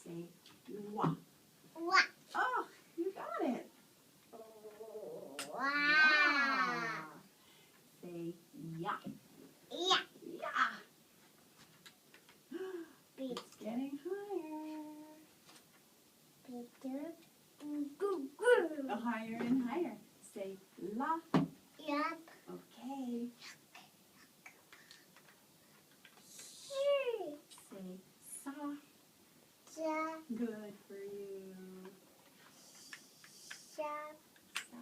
Say wah. Wah. Oh, you got it. Wow. Say ya. Yeah. Ya. Big. It's getting higher. Peter. Oh, higher and higher. Say la. Yup. Okay. She. Say sa. Ja. Good for you. Sha. Sa.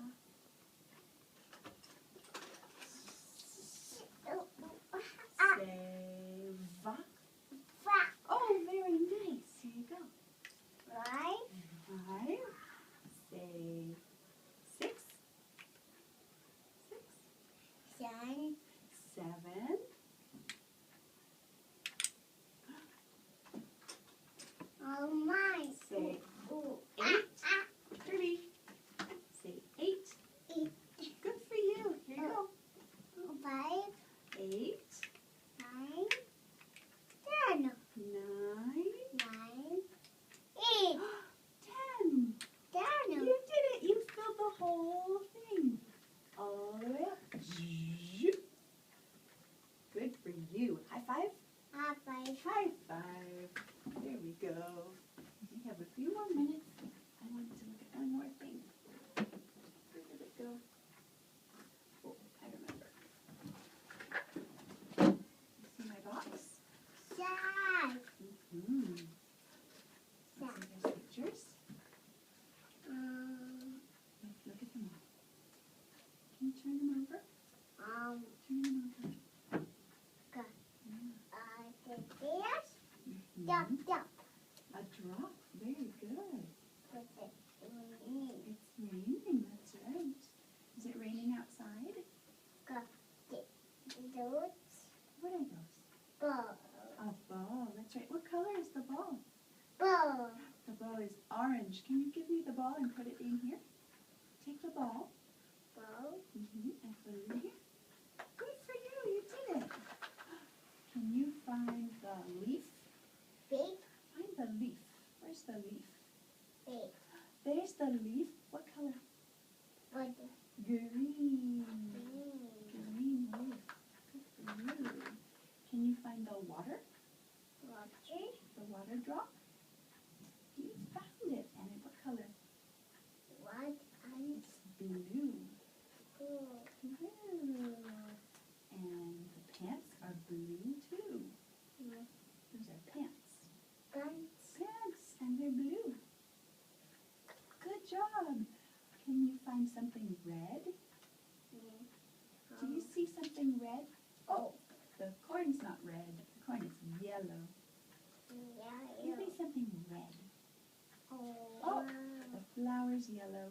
Ah. Say va. Fa. Oh, very nice. Here you go. Right. 5. Say 6. 6. Sun. 7. Oh my. Say Ooh. 8. Ah. Pretty. Say 8. 8. Good for you. Here you go. 5. 8. 9. 10. 9. 9. 8. 10. 10. You did it. You filled the whole thing. All the way up. Zzzz. Good for you. High five. High five. High five. There we go. We have a few more minutes. I wanted to look at one more thing. Where did it go? Oh, I remember. You see my box? Sad. Mm-hmm. So there's pictures. Look at them all. Can you turn them over? Turn them over. Good. Yeah. The bears. Mhm. Jump, jump. A drop. Very good. With it. Mm. It's raining. That's right. Is it raining outside? Those. What are those? Ball. A ball. That's right. What color is the ball? Ball. The ball is orange. Can you give me the ball and put it in here? Take the ball. Ball. And put it in here. Good for you. You did it. Can you find the leaf? Big. Find the leaf. Where's the leaf? Big. There's the leaf. What color? What? Green. Green leaf. Good for you. Can you find the water? Water. The water drop? You found it. And what color? What? It's blue. Cool. Blue. And the pants are blue too. Those are pants. Guns. Pants. And they're blue. Good job. Can you find something red? Do you see something red? Oh, the corn's not red. The corn is yellow. Yeah. Give me something red. Oh. Oh, the flower's yellow.